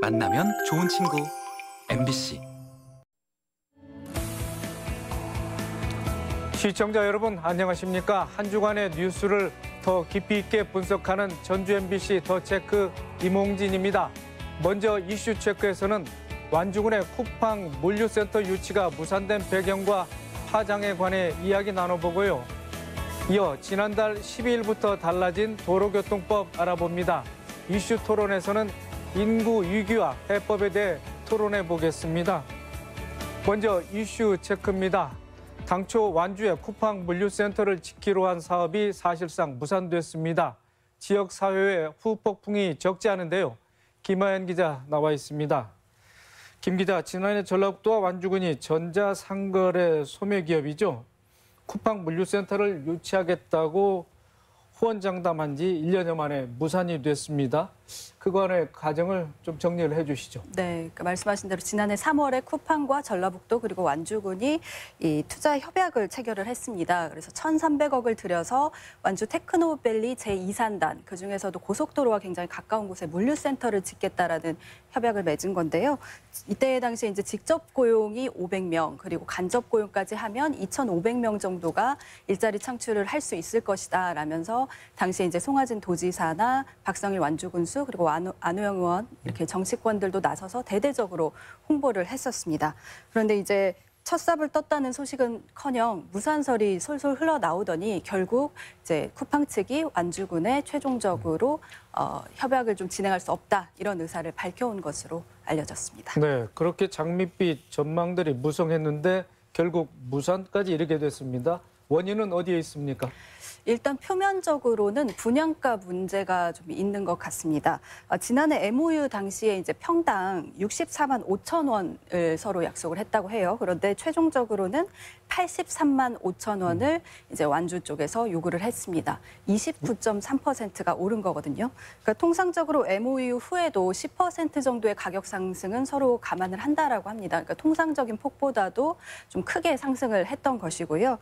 만나면 좋은 친구 MBC. 시청자 여러분 안녕하십니까? 한 주간의 뉴스를 더 깊이 있게 분석하는 전주 MBC 더 체크 임홍진입니다. 먼저 이슈 체크에서는 완주군의 쿠팡 물류센터 유치가 무산된 배경과 파장에 관해 이야기 나눠보고요. 이어 지난달 12일부터 달라진 도로교통법 알아봅니다. 이슈 토론에서는 인구 위기와 해법에 대해 토론해 보겠습니다. 먼저 이슈 체크입니다. 당초 완주의 쿠팡 물류센터를 짓기로 한 사업이 사실상 무산됐습니다. 지역 사회의 후폭풍이 적지 않은데요. 김하연 기자 나와 있습니다. 김 기자, 지난해 전라북도와 완주군이 전자상거래 소매기업이죠. 쿠팡 물류센터를 유치하겠다고 후원장담한 지 1년여 만에 무산이 됐습니다. 그간의 과정을 좀 정리를 해 주시죠. 네, 그러니까 말씀하신 대로 지난해 3월에 쿠팡과 전라북도 그리고 완주군이 이 투자 협약을 체결을 했습니다. 그래서 1,300억을 들여서 완주 테크노밸리 제2산단, 그중에서도 고속도로와 굉장히 가까운 곳에 물류센터를 짓겠다라는 협약을 맺은 건데요. 이때 당시에 이제 직접 고용이 500명, 그리고 간접 고용까지 하면 2,500명 정도가 일자리 창출을 할 수 있을 것이다 라면서 당시에 이제 송하진 도지사나 박성일 완주군수 그리고 안우영 의원 이렇게 정치권들도 나서서 대대적으로 홍보를 했었습니다. 그런데 이제 첫 삽을 떴다는 소식은커녕 무산설이 솔솔 흘러나오더니 결국 이제 쿠팡 측이 완주군에 최종적으로 협약을 좀 진행할 수 없다 이런 의사를 밝혀온 것으로 알려졌습니다. 네, 그렇게 장밋빛 전망들이 무성했는데 결국 무산까지 이르게 됐습니다. 원인은 어디에 있습니까? 일단 표면적으로는 분양가 문제가 좀 있는 것 같습니다. 지난해 MOU 당시에 이제 평당 64만 5천 원을 서로 약속을 했다고 해요. 그런데 최종적으로는 83만 5천 원을 이제 완주 쪽에서 요구를 했습니다. 29.3%가 오른 거거든요. 그러니까 통상적으로 MOU 후에도 10% 정도의 가격 상승은 서로 감안을 한다라고 합니다. 그러니까 통상적인 폭보다도 좀 크게 상승을 했던 것이고요.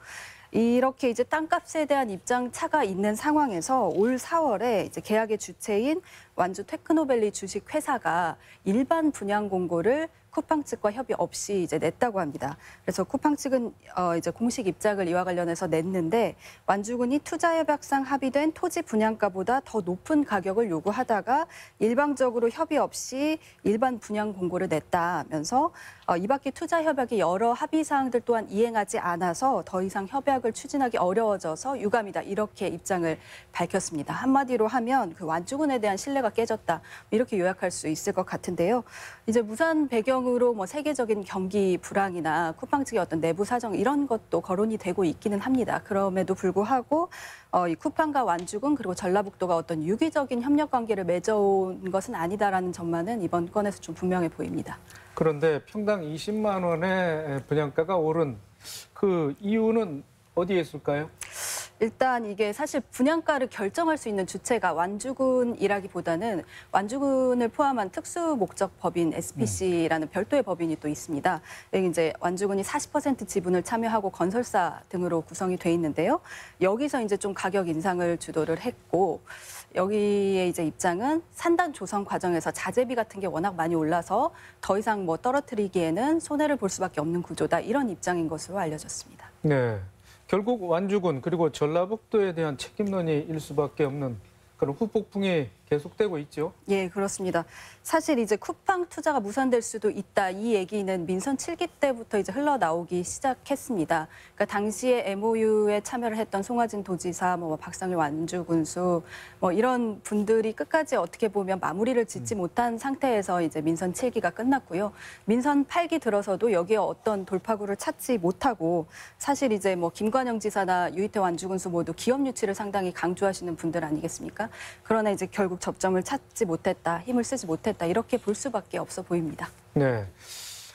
이렇게 이제 땅값에 대한 입장 차가 있는 상황에서 올 4월에 이제 계약의 주체인 완주 테크노밸리 주식 회사가 일반 분양 공고를 쿠팡 측과 협의 없이 이제 냈다고 합니다. 그래서 쿠팡 측은 이제 공식 입장을 이와 관련해서 냈는데 완주군이 투자 협약상 합의된 토지 분양가보다 더 높은 가격을 요구하다가 일방적으로 협의 없이 일반 분양 공고를 냈다면서 이 밖에 투자 협약의 여러 합의 사항들 또한 이행하지 않아서 더 이상 협약을 추진하기 어려워져서 유감이다 이렇게 입장을 밝혔습니다. 한마디로 하면 그 완주군에 대한 신뢰가 깨졌다 이렇게 요약할 수 있을 것 같은데요. 이제 무산 배경으로 뭐 세계적인 경기 불황이나 쿠팡 측의 어떤 내부 사정 이런 것도 거론이 되고 있기는 합니다. 그럼에도 불구하고 이 쿠팡과 완주군 그리고 전라북도가 어떤 유기적인 협력 관계를 맺어온 것은 아니다라는 전망은 이번 건에서 좀 분명해 보입니다. 그런데 평당 20만 원의 분양가가 오른 그 이유는 어디에 있을까요? 일단 이게 사실 분양가를 결정할 수 있는 주체가 완주군이라기보다는 완주군을 포함한 특수목적 법인 SPC라는 별도의 법인이 또 있습니다. 여기 이제 완주군이 40% 지분을 참여하고 건설사 등으로 구성이 돼 있는데요. 여기서 이제 좀 가격 인상을 주도를 했고 여기에 이제 입장은 산단 조성 과정에서 자재비 같은 게 워낙 많이 올라서 더 이상 뭐 떨어뜨리기에는 손해를 볼 수밖에 없는 구조다 이런 입장인 것으로 알려졌습니다. 네. 결국 완주군 그리고 전라북도에 대한 책임론이 일 수밖에 없는 그런 후폭풍이 계속되고 있죠. 예, 그렇습니다. 사실 이제 쿠팡 투자가 무산될 수도 있다 이 얘기는 민선 7기 때부터 이제 흘러나오기 시작했습니다. 그러니까 당시에 MOU에 참여를 했던 송하진 도지사, 뭐 박성일 완주군수, 뭐 이런 분들이 끝까지 어떻게 보면 마무리를 짓지 못한 상태에서 이제 민선 7기가 끝났고요. 민선 8기 들어서도 여기에 어떤 돌파구를 찾지 못하고 사실 이제 뭐 김관영 지사나 유이태 완주군수 모두 기업 유치를 상당히 강조하시는 분들 아니겠습니까? 그러나 이제 결국 접점을 찾지 못했다, 힘을 쓰지 못했다 이렇게 볼 수밖에 없어 보입니다. 네.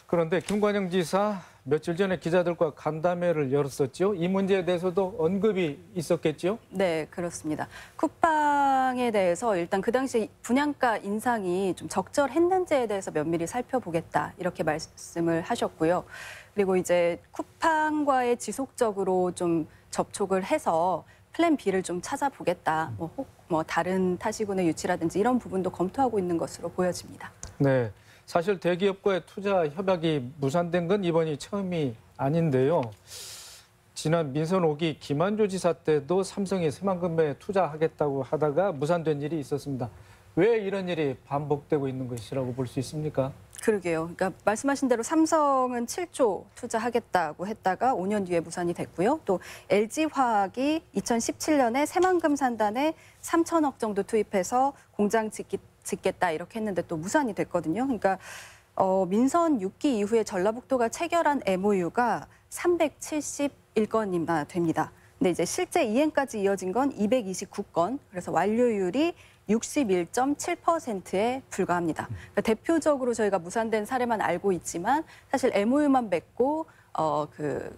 그런데 김관영 지사 며칠 전에 기자들과 간담회를 열었었죠. 이 문제에 대해서도 언급이 있었겠죠? 네, 그렇습니다. 쿠팡에 대해서 일단 그 당시 분양가 인상이 좀 적절했는지에 대해서 면밀히 살펴보겠다 이렇게 말씀을 하셨고요. 그리고 이제 쿠팡과의 지속적으로 좀 접촉을 해서 플랜 B를 좀 찾아보겠다. 뭐 다른 타시군의 유치라든지 이런 부분도 검토하고 있는 것으로 보여집니다. 네, 사실 대기업과의 투자 협약이 무산된 건 이번이 처음이 아닌데요. 지난 민선 5기 김한조 지사 때도 삼성이 새만금에 투자하겠다고 하다가 무산된 일이 있었습니다. 왜 이런 일이 반복되고 있는 것이라고 볼 수 있습니까? 그러게요. 그러니까 말씀하신 대로 삼성은 7조 투자하겠다고 했다가 5년 뒤에 무산이 됐고요. 또 LG화학이 2017년에 새만금 산단에 3천억 정도 투입해서 공장 짓겠다 이렇게 했는데 또 무산이 됐거든요. 그러니까 민선 6기 이후에 전라북도가 체결한 MOU가 371건이나 됩니다. 근데 이제 실제 이행까지 이어진 건 229건, 그래서 완료율이 61.7%에 불과합니다. 그러니까 대표적으로 저희가 무산된 사례만 알고 있지만 사실 MOU만 맺고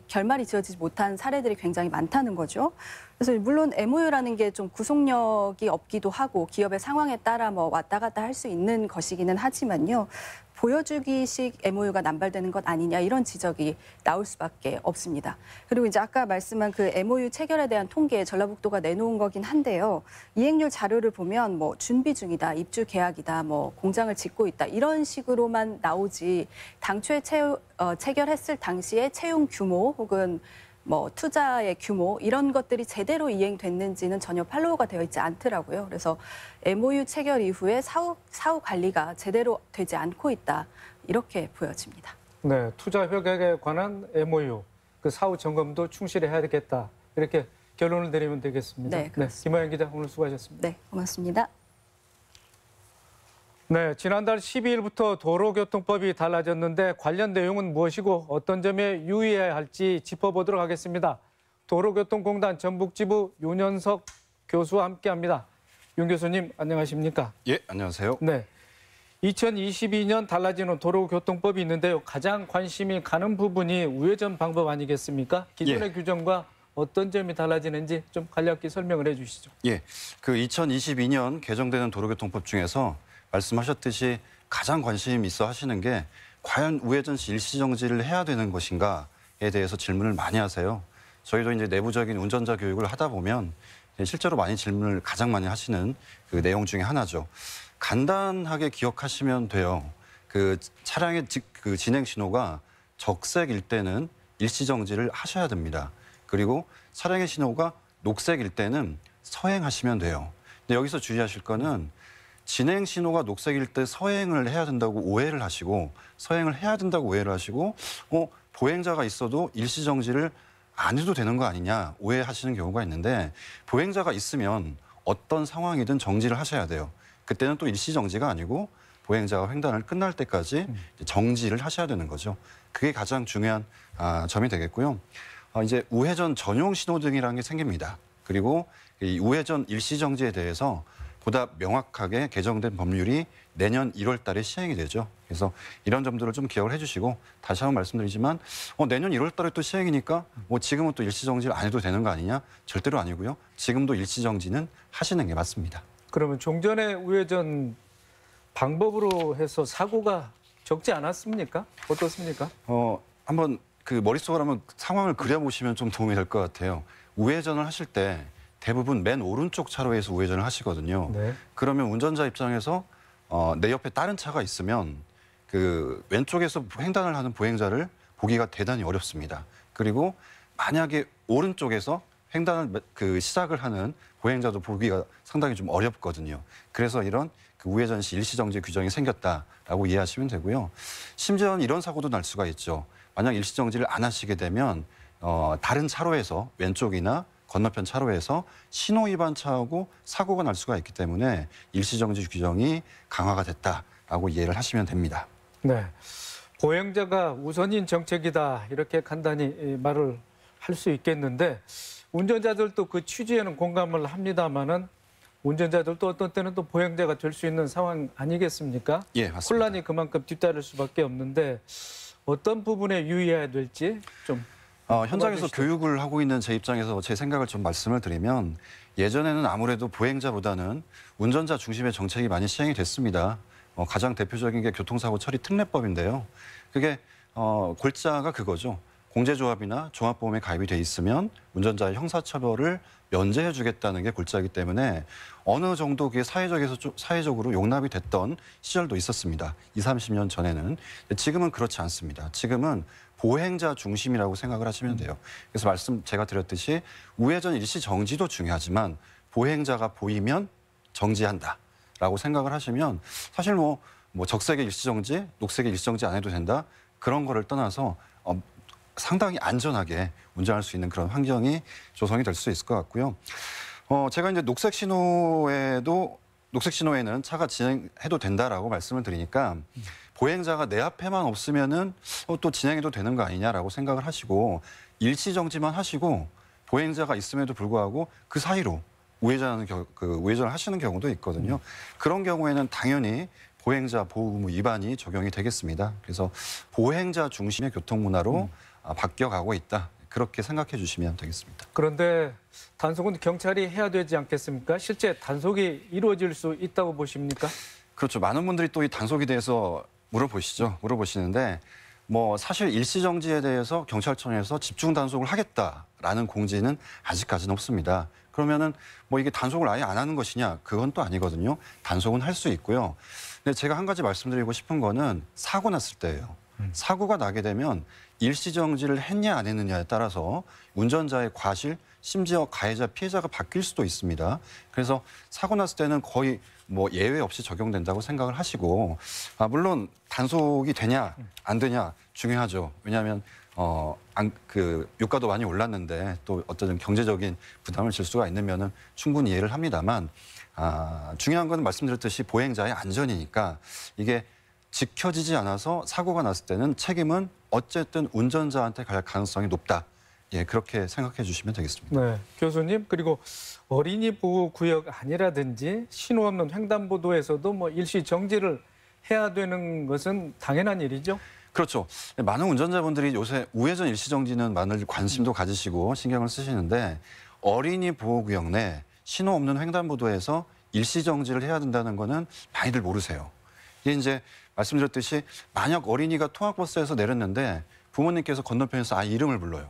결말이 지어지지 못한 사례들이 굉장히 많다는 거죠. 그래서 물론 MOU라는 게 좀 구속력이 없기도 하고 기업의 상황에 따라 뭐 왔다 갔다 할 수 있는 것이기는 하지만요. 보여주기식 MOU가 남발되는 것 아니냐 이런 지적이 나올 수밖에 없습니다. 그리고 이제 아까 말씀한 그 MOU 체결에 대한 통계 전라북도가 내놓은 거긴 한데요. 이행률 자료를 보면 뭐 준비 중이다, 입주 계약이다, 뭐 공장을 짓고 있다 이런 식으로만 나오지 당초에 체결했을 당시에 채용 규모 혹은 뭐 투자의 규모 이런 것들이 제대로 이행됐는지는 전혀 팔로우가 되어 있지 않더라고요. 그래서 MOU 체결 이후에 사후 관리가 제대로 되지 않고 있다 이렇게 보여집니다. 네, 투자 협약에 관한 MOU 그 사후 점검도 충실히 해야 되겠다 이렇게 결론을 내리면 되겠습니다. 네, 그렇습니다. 김하영 기자 오늘 수고하셨습니다. 네, 고맙습니다. 네, 지난달 12일부터 도로교통법이 달라졌는데 관련 내용은 무엇이고 어떤 점에 유의해야 할지 짚어보도록 하겠습니다. 도로교통공단 전북지부 윤현석 교수와 함께합니다. 윤 교수님 안녕하십니까? 예, 안녕하세요. 네, 2022년 달라지는 도로교통법이 있는데요. 가장 관심이 가는 부분이 우회전 방법 아니겠습니까? 기존의 규정과 어떤 점이 달라지는지 좀 간략히 설명을 해주시죠. 예, 그 2022년 개정되는 도로교통법 중에서 말씀하셨듯이 가장 관심 있어 하시는 게 과연 우회전 시 일시정지를 해야 되는 것인가에 대해서 질문을 많이 하세요. 저희도 이제 내부적인 운전자 교육을 하다 보면 실제로 많이 질문을 가장 많이 하시는 그 내용 중에 하나죠. 간단하게 기억하시면 돼요. 그 차량의 그 진행 신호가 적색일 때는 일시정지를 하셔야 됩니다. 그리고 차량의 신호가 녹색일 때는 서행하시면 돼요. 근데 여기서 주의하실 거는 진행 신호가 녹색일 때 서행을 해야 된다고 오해를 하시고 서행을 해야 된다고 오해를 하시고 보행자가 있어도 일시정지를 안 해도 되는 거 아니냐 오해하시는 경우가 있는데 보행자가 있으면 어떤 상황이든 정지를 하셔야 돼요. 그때는 또 일시정지가 아니고 보행자가 횡단을 끝날 때까지 정지를 하셔야 되는 거죠. 그게 가장 중요한 점이 되겠고요. 이제 우회전 전용 신호등이라는 게 생깁니다. 그리고 이 우회전 일시정지에 대해서 보다 명확하게 개정된 법률이 내년 1월 달에 시행이 되죠. 그래서 이런 점들을 좀 기억을 해주시고 다시 한번 말씀드리지만 내년 1월 달에 또 시행이니까 지금은 또 일시정지를 안 해도 되는 거 아니냐? 절대로 아니고요. 지금도 일시정지는 하시는 게 맞습니다. 그러면 종전의 우회전 방법으로 해서 사고가 적지 않았습니까? 어떻습니까? 한번 그 머릿속으로 한번 상황을 그려보시면 좀 도움이 될 것 같아요. 우회전을 하실 때 대부분 맨 오른쪽 차로에서 우회전을 하시거든요. 네. 그러면 운전자 입장에서 내 옆에 다른 차가 있으면 그 왼쪽에서 횡단을 하는 보행자를 보기가 대단히 어렵습니다. 그리고 만약에 오른쪽에서 횡단을 시작을 하는 보행자도 보기가 상당히 좀 어렵거든요. 그래서 이런 그 우회전 시 일시정지 규정이 생겼다라고 이해하시면 되고요. 심지어는 이런 사고도 날 수가 있죠. 만약 일시정지를 안 하시게 되면 다른 차로에서 왼쪽이나 건너편 차로에서 신호 위반 차하고 사고가 날 수가 있기 때문에 일시정지 규정이 강화가 됐다라고 이해를 하시면 됩니다. 네, 보행자가 우선인 정책이다 이렇게 간단히 말을 할 수 있겠는데 운전자들도 그 취지에는 공감을 합니다마는 운전자들도 어떤 때는 또 보행자가 될 수 있는 상황 아니겠습니까? 예, 맞습니다. 혼란이 그만큼 뒤따를 수밖에 없는데 어떤 부분에 유의해야 될지 좀 현장에서 교육을 하고 있는 제 입장에서 제 생각을 좀 말씀을 드리면 예전에는 아무래도 보행자보다는 운전자 중심의 정책이 많이 시행이 됐습니다. 가장 대표적인 게 교통사고 처리 특례법인데요. 그게 골자가 그거죠. 공제조합이나 종합보험에 가입이 돼 있으면 운전자의 형사처벌을 면제해주겠다는 게 골자이기 때문에 어느 정도 그게 사회적으로 용납이 됐던 시절도 있었습니다. 20, 30년 전에는. 지금은 그렇지 않습니다. 지금은 보행자 중심이라고 생각을 하시면 돼요. 그래서 제가 드렸듯이 우회전 일시 정지도 중요하지만 보행자가 보이면 정지한다라고 생각을 하시면 사실 뭐 적색의 일시 정지, 녹색의 일시 정지 안 해도 된다 그런 거를 떠나서 상당히 안전하게 운전할 수 있는 그런 환경이 조성이 될 수 있을 것 같고요. 제가 이제 녹색 신호에는 차가 진행해도 된다라고 말씀을 드리니까 보행자가 내 앞에만 없으면은 또 진행해도 되는 거 아니냐라고 생각을 하시고 일시 정지만 하시고 보행자가 있음에도 불구하고 그 사이로 우회전을 하시는 경우도 있거든요. 그런 경우에는 당연히 보행자 보호 의무 위반이 적용이 되겠습니다. 그래서 보행자 중심의 교통문화로 바뀌어가고 있다. 그렇게 생각해 주시면 되겠습니다. 그런데 단속은 경찰이 해야 되지 않겠습니까? 실제 단속이 이루어질 수 있다고 보십니까? 그렇죠. 많은 분들이 또 이 단속에 대해서 물어보시는데 사실 일시정지에 대해서 경찰청에서 집중 단속을 하겠다라는 공지는 아직까지는 없습니다. 그러면은 이게 단속을 아예 안 하는 것이냐? 그건 또 아니거든요. 단속은 할 수 있고요. 근데 제가 한 가지 말씀드리고 싶은 거는 사고 났을 때예요. 사고가 나게 되면 일시정지를 했냐 안 했느냐에 따라서 운전자의 과실, 심지어 가해자, 피해자가 바뀔 수도 있습니다. 그래서 사고 났을 때는 거의 예외 없이 적용된다고 생각을 하시고 물론 단속이 되냐 안 되냐 중요하죠. 왜냐하면 유가도 많이 올랐는데 또 어떤 경제적인 부담을 질 수가 있으면은 충분히 이해를 합니다만 중요한 건 말씀드렸듯이 보행자의 안전이니까 이게 지켜지지 않아서 사고가 났을 때는 책임은 어쨌든 운전자한테 갈 가능성이 높다. 예, 그렇게 생각해 주시면 되겠습니다. 네, 교수님 그리고 어린이 보호 구역 아니라든지 신호 없는 횡단보도에서도 일시 정지를 해야 되는 것은 당연한 일이죠. 그렇죠. 많은 운전자분들이 요새 우회전 일시 정지는 많은 관심도 가지시고 신경을 쓰시는데 어린이 보호구역 내 신호 없는 횡단보도에서 일시 정지를 해야 된다는 거는 많이들 모르세요. 이게 이제 말씀드렸듯이 만약 어린이가 통학버스에서 내렸는데 부모님께서 건너편에서 아이 이름을 불러요.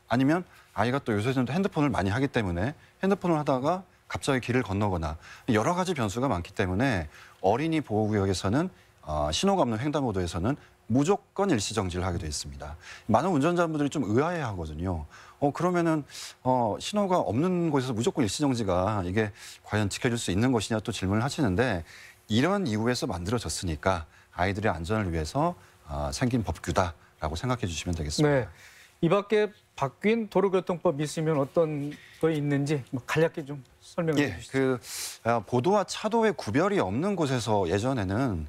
아니면 아이가 또 요새는 핸드폰을 많이 하기 때문에 핸드폰을 하다가 갑자기 길을 건너거나 여러 가지 변수가 많기 때문에 어린이 보호구역에서는 신호가 없는 횡단보도에서는 무조건 일시정지를 하게 돼 있습니다. 많은 운전자분들이 좀 의아해하거든요. 그러면은 신호가 없는 곳에서 무조건 일시정지가 이게 과연 지켜줄 수 있는 것이냐 또 질문을 하시는데 이런 이유에서 만들어졌으니까 아이들의 안전을 위해서 생긴 법규다라고 생각해 주시면 되겠습니다. 네, 이 밖에 바뀐 도로교통법 있으면 어떤 거 있는지 간략히 좀 설명해 주시죠. 보도와 차도의 구별이 없는 곳에서 예전에는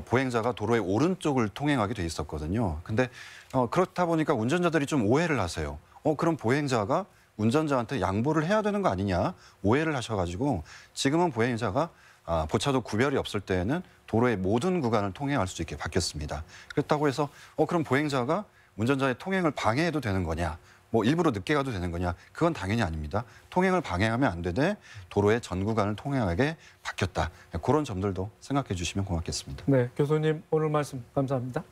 보행자가 도로의 오른쪽을 통행하게 돼 있었거든요. 근데 그렇다 보니까 운전자들이 좀 오해를 하세요. 그럼 보행자가 운전자한테 양보를 해야 되는 거 아니냐 오해를 하셔가지고 지금은 보행자가 보차도 구별이 없을 때에는 도로의 모든 구간을 통행할 수 있게 바뀌었습니다. 그렇다고 해서 그럼 보행자가 운전자의 통행을 방해해도 되는 거냐? 일부러 늦게 가도 되는 거냐? 그건 당연히 아닙니다. 통행을 방해하면 안 되되 도로의 전 구간을 통행하게 바뀌었다. 그런 점들도 생각해 주시면 고맙겠습니다. 네, 교수님 오늘 말씀 감사합니다.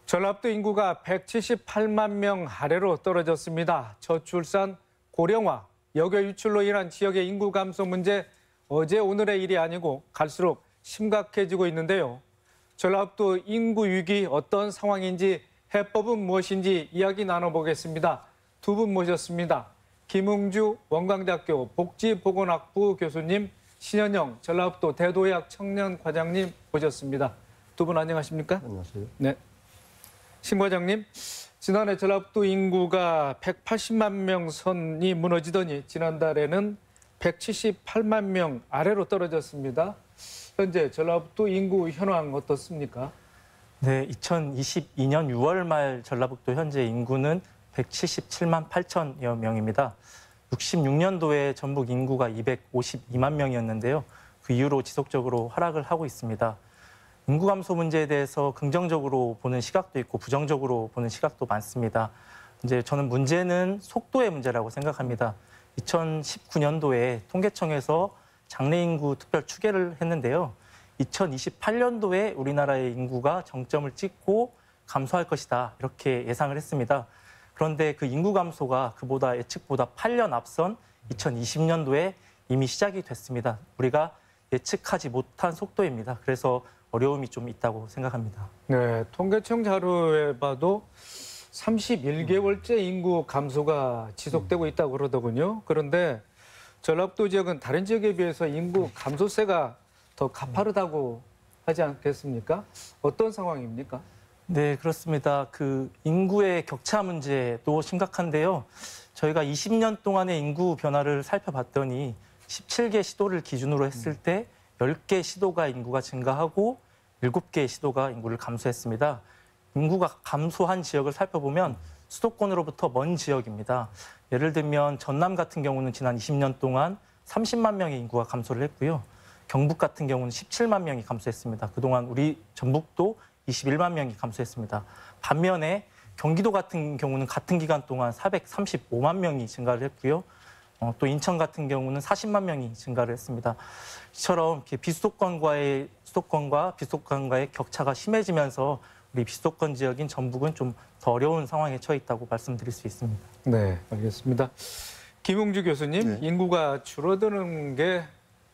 전라북도 인구가 178만 명 아래로 떨어졌습니다. 저출산, 고령화, 여교 유출로 인한 지역의 인구 감소 문제 어제 오늘의 일이 아니고 갈수록 심각해지고 있는데요. 전라북도 인구 위기 어떤 상황인지 해법은 무엇인지 이야기 나눠보겠습니다. 두 분 모셨습니다. 김웅주 원광대학교 복지보건학부 교수님, 신현영 전라북도 대도약 청년과장님 모셨습니다. 두 분 안녕하십니까? 안녕하세요. 네. 신 과장님, 지난해 전라북도 인구가 180만 명 선이 무너지더니 지난달에는 178만 명 아래로 떨어졌습니다. 현재 전라북도 인구 현황 어떻습니까? 네, 2022년 6월 말 전라북도 현재 인구는 177만 8천여 명입니다. 66년도에 전북 인구가 252만 명이었는데요. 그 이후로 지속적으로 하락을 하고 있습니다. 인구 감소 문제에 대해서 긍정적으로 보는 시각도 있고 부정적으로 보는 시각도 많습니다. 이제 저는 문제는 속도의 문제라고 생각합니다. 2019년도에 통계청에서 장래 인구 특별 추계를 했는데요. 2028년도에 우리나라의 인구가 정점을 찍고 감소할 것이다. 이렇게 예상을 했습니다. 그런데 그 인구 감소가 그보다 예측보다 8년 앞선 2020년도에 이미 시작이 됐습니다. 우리가 예측하지 못한 속도입니다. 그래서 어려움이 좀 있다고 생각합니다. 네, 통계청 자료에 봐도 31개월째 인구 감소가 지속되고 있다고 그러더군요. 그런데 전라북도 지역은 다른 지역에 비해서 인구 감소세가 더 가파르다고 하지 않겠습니까? 어떤 상황입니까? 네, 그렇습니다. 그 인구의 격차 문제도 심각한데요. 저희가 20년 동안의 인구 변화를 살펴봤더니 17개 시도를 기준으로 했을 때 10개 시도가 인구가 증가하고 7개 시도가 인구를 감소했습니다. 인구가 감소한 지역을 살펴보면 수도권으로부터 먼 지역입니다. 예를 들면 전남 같은 경우는 지난 20년 동안 30만 명의 인구가 감소를 했고요. 경북 같은 경우는 17만 명이 감소했습니다. 그동안 우리 전북도 21만 명이 감소했습니다. 반면에 경기도 같은 경우는 같은 기간 동안 435만 명이 증가를 했고요. 또 인천 같은 경우는 40만 명이 증가를 했습니다. 이처럼 수도권과 비수도권과의 격차가 심해지면서 우리 비수도권 지역인 전북은 좀 더 어려운 상황에 처해 있다고 말씀드릴 수 있습니다. 네, 알겠습니다. 김용주 교수님, 네. 인구가 줄어드는 게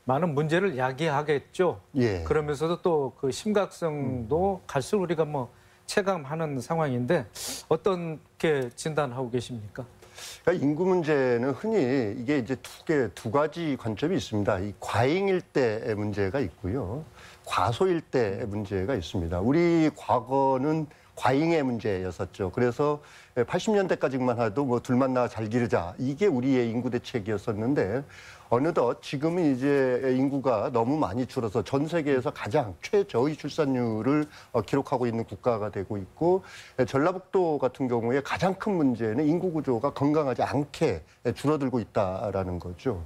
많은 문제를 야기하겠죠. 예. 그러면서도 또 그 심각성도 갈수록 우리가 뭐 체감하는 상황인데 어떻게 진단하고 계십니까? 그러니까 인구 문제는 흔히 이게 이제 두 가지 관점이 있습니다. 이 과잉일 때의 문제가 있고요. 과소일 때의 문제가 있습니다. 우리 과거는 과잉의 문제였었죠. 그래서 80년대까지만 해도 뭐 둘만 낳아 잘 기르자. 이게 우리의 인구 대책이었었는데 어느덧 지금은 이제 인구가 너무 많이 줄어서 전 세계에서 가장 최저의 출산율을 기록하고 있는 국가가 되고 있고 전라북도 같은 경우에 가장 큰 문제는 인구 구조가 건강하지 않게 줄어들고 있다라는 거죠.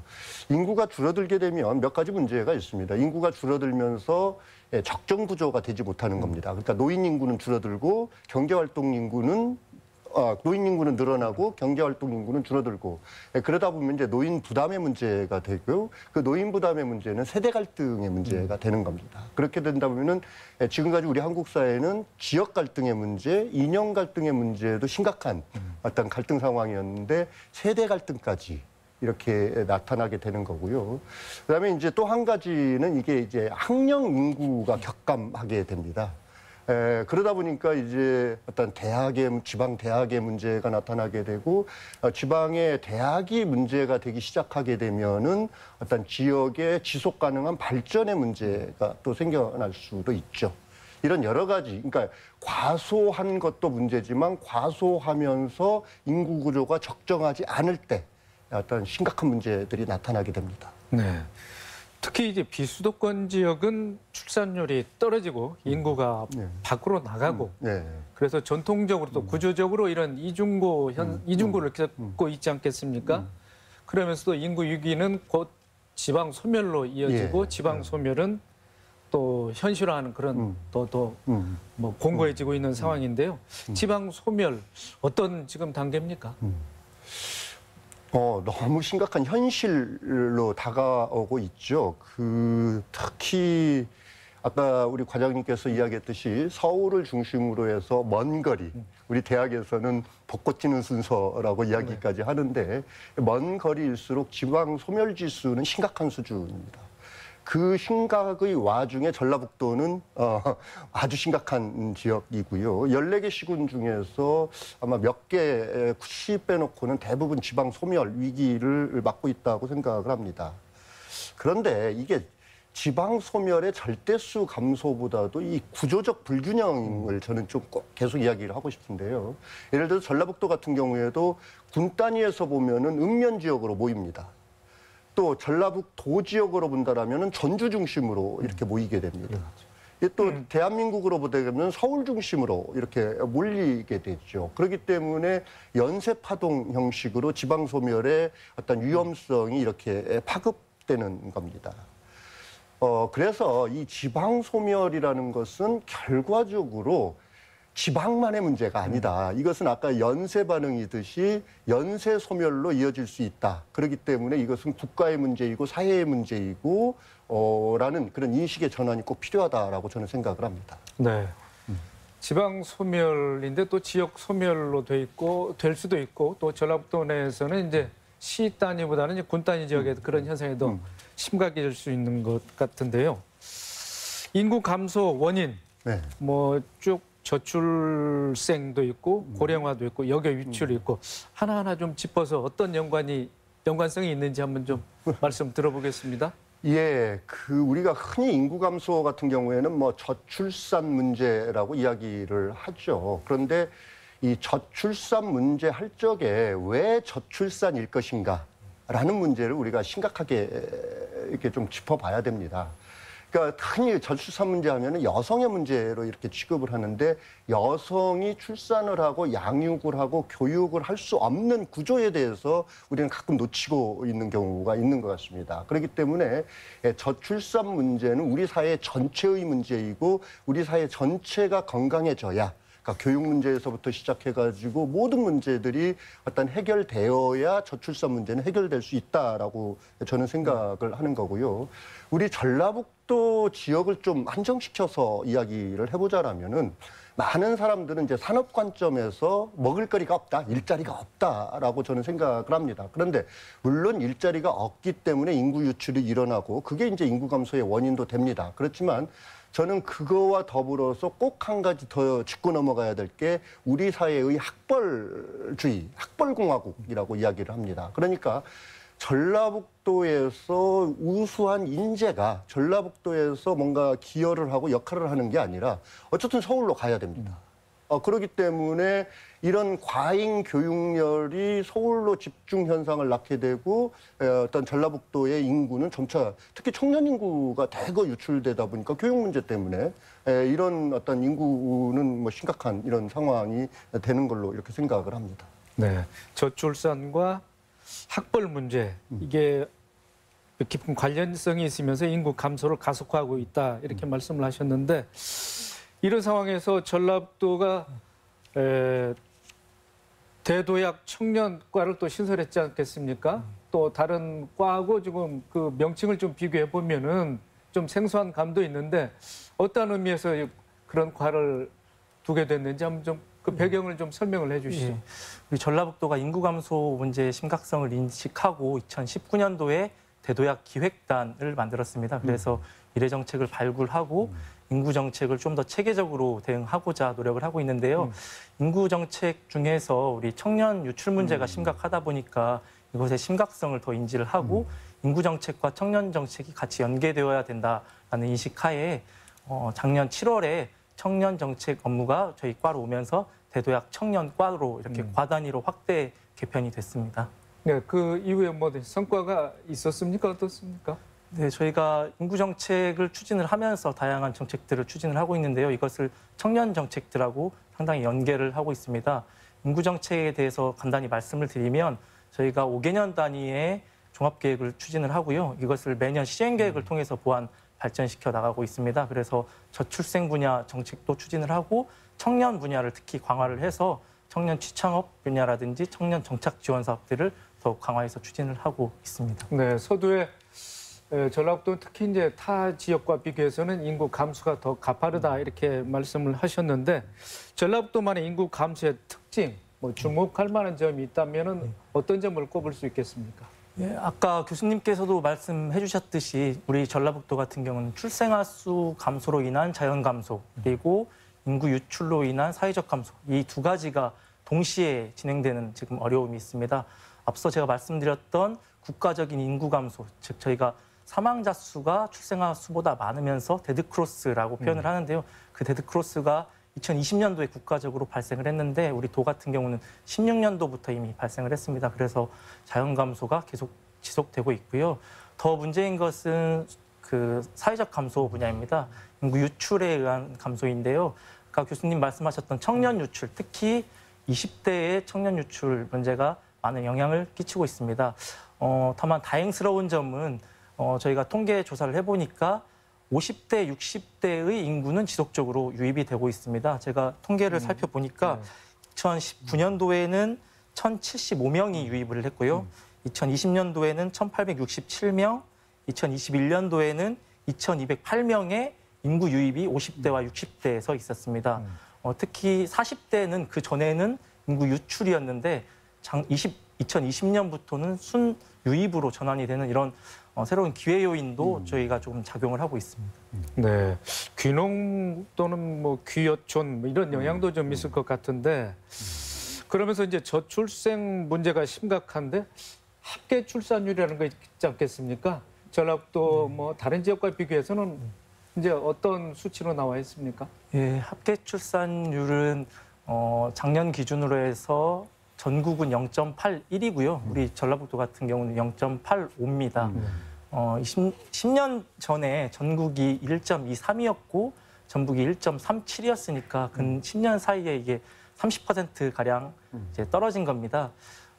인구가 줄어들게 되면 몇 가지 문제가 있습니다. 인구가 줄어들면서 적정 구조가 되지 못하는 겁니다. 그러니까 노인 인구는 줄어들고 경제활동 인구는 노인 인구는 늘어나고 경제활동 인구는 줄어들고 그러다 보면 이제 노인 부담의 문제가 되고요. 그 노인 부담의 문제는 세대 갈등의 문제가 되는 겁니다. 그렇게 된다 보면은 지금까지 우리 한국 사회는 지역 갈등의 문제, 이념 갈등의 문제도 심각한 어떤 갈등 상황이었는데 세대 갈등까지 이렇게 나타나게 되는 거고요. 그다음에 이제 또 한 가지는 이게 이제 학령 인구가 격감하게 됩니다. 그러다 보니까 이제 어떤 지방 대학의 문제가 나타나게 되고 지방의 대학이 문제가 되기 시작하게 되면은 어떤 지역의 지속 가능한 발전의 문제가 또 생겨날 수도 있죠. 이런 여러 가지, 그러니까 과소한 것도 문제지만 과소하면서 인구 구조가 적정하지 않을 때 어떤 심각한 문제들이 나타나게 됩니다. 네. 특히 이제 비수도권 지역은 출산율이 떨어지고 인구가 밖으로 나가고 네. 그래서 전통적으로 또 구조적으로 이런 이중고를 겪고 있지 않겠습니까? 그러면서도 인구 위기는 곧 지방 소멸로 이어지고 지방 소멸은 또 현실화하는 그런 뭐 공고해지고 있는 상황인데요. 지방 소멸 어떤 지금 단계입니까? 너무 심각한 현실로 다가오고 있죠. 특히 아까 우리 과장님께서 이야기했듯이 서울을 중심으로 해서 먼 거리, 우리 대학에서는 벚꽃 지는 순서라고 이야기까지 하는데 먼 거리일수록 지방 소멸 지수는 심각한 수준입니다. 그 심각의 와중에 전라북도는 아주 심각한 지역이고요. 14개 시군 중에서 아마 몇 개 시 빼놓고는 대부분 지방 소멸 위기를 맞고 있다고 생각을 합니다. 그런데 이게 지방 소멸의 절대수 감소보다도 이 구조적 불균형을 저는 좀 꼭 계속 이야기를 하고 싶은데요. 예를 들어서 전라북도 같은 경우에도 군 단위에서 보면은 읍면 지역으로 모입니다. 또 전라북도 지역으로 본다라면 전주 중심으로 이렇게 모이게 됩니다. 또 대한민국으로 보면 서울 중심으로 이렇게 몰리게 되죠. 그렇기 때문에 연쇄 파동 형식으로 지방 소멸의 어떤 위험성이 이렇게 파급되는 겁니다. 그래서 이 지방 소멸이라는 것은 결과적으로 지방만의 문제가 아니다. 이것은 아까 연쇄 반응이듯이 연쇄 소멸로 이어질 수 있다. 그렇기 때문에 이것은 국가의 문제이고 사회의 문제이고 라는 그런 인식의 전환이 꼭 필요하다라고 저는 생각을 합니다. 네. 지방 소멸인데 또 지역 소멸로 돼 있고 될 수도 있고 또 전라북도 내에서는 이제 시 단위보다는 이제 군 단위 지역의 그런 현상이 더 심각해질 수 있는 것 같은데요. 인구 감소 원인 네. 뭐 쭉 저출생도 있고 고령화도 있고 역여 유출이 있고 하나하나 좀 짚어서 어떤 연관성이 있는지 한번 좀 말씀 들어보겠습니다. 예, 우리가 흔히 인구 감소 같은 경우에는 뭐 저출산 문제라고 이야기를 하죠. 그런데 이 저출산 문제 할 적에 왜 저출산일 것인가라는 문제를 우리가 심각하게 이렇게 좀 짚어봐야 됩니다. 그러니까 흔히 저출산 문제 하면은 여성의 문제로 이렇게 취급을 하는데 여성이 출산을 하고 양육을 하고 교육을 할 수 없는 구조에 대해서 우리는 가끔 놓치고 있는 경우가 있는 것 같습니다. 그렇기 때문에 저출산 문제는 우리 사회 전체의 문제이고 우리 사회 전체가 건강해져야 그러니까 교육 문제에서부터 시작해가지고 모든 문제들이 어떤 해결되어야 저출산 문제는 해결될 수 있다라고 저는 생각을 하는 거고요. 우리 전라북도 지역을 좀 한정시켜서 이야기를 해보자라면은 많은 사람들은 이제 산업 관점에서 먹을거리가 없다, 일자리가 없다라고 저는 생각을 합니다. 그런데 물론 일자리가 없기 때문에 인구 유출이 일어나고 그게 이제 인구 감소의 원인도 됩니다. 그렇지만 저는 그거와 더불어서 꼭 한 가지 더 짚고 넘어가야 될 게 우리 사회의 학벌주의, 학벌공화국이라고 이야기를 합니다. 그러니까 전라북도에서 우수한 인재가 전라북도에서 뭔가 기여를 하고 역할을 하는 게 아니라 어쨌든 서울로 가야 됩니다. 그렇기 때문에 이런 과잉 교육열이 서울로 집중 현상을 낳게 되고 어떤 전라북도의 인구는 점차 특히 청년 인구가 대거 유출되다 보니까 교육 문제 때문에 이런 어떤 인구는 뭐 심각한 이런 상황이 되는 걸로 이렇게 생각을 합니다. 네, 저출산과 학벌 문제 이게 깊은 관련성이 있으면서 인구 감소를 가속화하고 있다 이렇게 말씀을 하셨는데 이런 상황에서 전라북도가 대도약 청년과를 또 신설했지 않겠습니까? 또 다른 과하고 지금 그 명칭을 좀 비교해 보면은 좀 생소한 감도 있는데 어떤 의미에서 그런 과를 두게 됐는지 한번 좀 그 배경을 좀 설명을 해주시죠. 예. 우리 전라북도가 인구 감소 문제의 심각성을 인식하고 2019년도에 대도약 기획단을 만들었습니다. 그래서 미래 정책을 발굴하고 인구 정책을 좀 더 체계적으로 대응하고자 노력을 하고 있는데요. 인구 정책 중에서 우리 청년 유출 문제가 심각하다 보니까 이것의 심각성을 더 인지를 하고 인구 정책과 청년 정책이 같이 연계되어야 된다라는 인식하에 작년 7월에 청년 정책 업무가 저희 과로 오면서 대도약 청년과로 이렇게 과 단위로 확대 개편이 됐습니다. 네, 그 이후에 뭐 성과가 있었습니까? 어떻습니까? 네, 저희가 인구 정책을 추진을 하면서 다양한 정책들을 추진을 하고 있는데요. 이것을 청년 정책들하고 상당히 연계를 하고 있습니다. 인구 정책에 대해서 간단히 말씀을 드리면 저희가 5개년 단위의 종합계획을 추진을 하고요. 이것을 매년 시행계획을 통해서 보완 발전시켜 나가고 있습니다. 그래서 저출생 분야 정책도 추진을 하고 청년 분야를 특히 강화를 해서 청년 취창업 분야라든지 청년 정착 지원 사업들을 더욱 강화해서 추진을 하고 있습니다. 네, 서두에 전라북도 특히 이제 타 지역과 비교해서는 인구 감소가 더 가파르다 이렇게 말씀을 하셨는데 전라북도만의 인구 감소의 특징, 뭐 주목할 만한 점이 있다면은 어떤 점을 꼽을 수 있겠습니까? 예, 아까 교수님께서도 말씀해 주셨듯이 우리 전라북도 같은 경우는 출생아 수 감소로 인한 자연 감소 그리고 인구 유출로 인한 사회적 감소 이 두 가지가 동시에 진행되는 지금 어려움이 있습니다. 앞서 제가 말씀드렸던 국가적인 인구 감소, 즉 저희가 사망자 수가 출생아 수보다 많으면서 데드크로스라고 표현을 하는데요. 그 데드크로스가 2020년도에 국가적으로 발생을 했는데 우리 도 같은 경우는 16년도부터 이미 발생을 했습니다. 그래서 자연 감소가 계속 지속되고 있고요. 더 문제인 것은 그 사회적 감소 분야입니다. 인구 유출에 의한 감소인데요. 아까 교수님 말씀하셨던 청년 유출, 특히 20대의 청년 유출 문제가 많은 영향을 끼치고 있습니다. 다만 다행스러운 점은 저희가 통계 조사를 해보니까 50대, 60대의 인구는 지속적으로 유입이 되고 있습니다. 제가 통계를 살펴보니까 2019년도에는 1,075명이 유입을 했고요. 2020년도에는 1,867명, 2021년도에는 2,208명의 인구 유입이 50대와 60대에서 있었습니다. 특히 40대는 그 전에는 인구 유출이었는데 2020년부터는 순 유입으로 전환이 되는 이런 새로운 기회 요인도 저희가 조금 작용을 하고 있습니다. 네, 귀농 또는 뭐 귀여촌 뭐 이런 영향도 좀 있을 것 같은데 그러면서 이제 저출생 문제가 심각한데 합계 출산율이라는 거 있지 않겠습니까? 전라북도 뭐 다른 지역과 비교해서는 이제 어떤 수치로 나와 있습니까? 예, 합계 출산율은 작년 기준으로 해서 전국은 0.81이고요. 우리 전라북도 같은 경우는 0.85입니다. 10년 전에 전국이 1.23이었고 전북이 1.37이었으니까 근 10년 사이에 이게 30%가량 이제 떨어진 겁니다.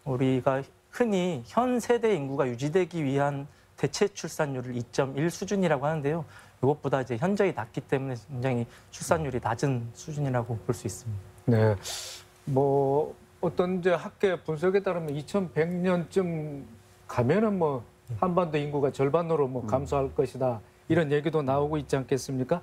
우리가 흔히 현 세대 인구가 유지되기 위한 대체 출산율을 2.1 수준이라고 하는데요. 이것보다 이제 현저히 낮기 때문에 굉장히 출산율이 낮은 수준이라고 볼 수 있습니다. 네, 뭐 어떤 이제 학계 분석에 따르면 2100년쯤 가면은 뭐 한반도 인구가 절반으로 뭐 감소할 것이다 이런 얘기도 나오고 있지 않겠습니까?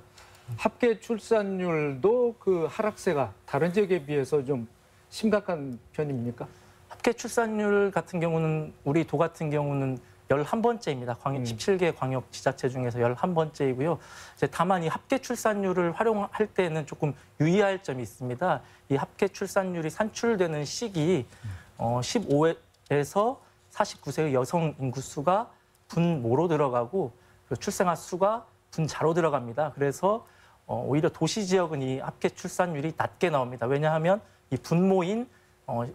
합계 출산율도 그 하락세가 다른 지역에 비해서 좀 심각한 편입니까? 합계 출산율 같은 경우는 우리 도 같은 경우는 11번째입니다. 17개 광역 지자체 중에서 11번째이고요. 이제 다만 이 합계 출산율을 활용할 때는 조금 유의할 점이 있습니다. 이 합계 출산율이 산출되는 시기 15에서 49세의 여성 인구 수가 분모로 들어가고 출생아 수가 분자로 들어갑니다. 그래서 오히려 도시 지역은 이 합계 출산율이 낮게 나옵니다. 왜냐하면 이 분모인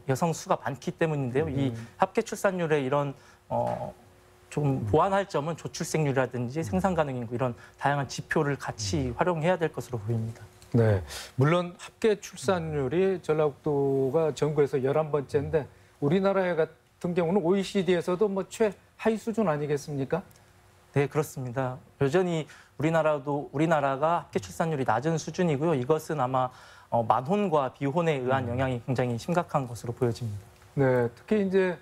여성 수가 많기 때문인데요. 이 합계 출산율의 이런 좀 보완할 점은 저출생률이라든지 생산 가능 인구 이런 다양한 지표를 같이 활용해야 될 것으로 보입니다. 네, 물론 합계 출산율이 전라북도가 전국에서 11번째인데 우리나라 같은 경우는 OECD에서도 뭐 최하위 수준 아니겠습니까? 네, 그렇습니다. 여전히 우리나라가 합계 출산율이 낮은 수준이고요. 이것은 아마 만혼과 비혼에 의한 영향이 굉장히 심각한 것으로 보여집니다. 네, 특히 이제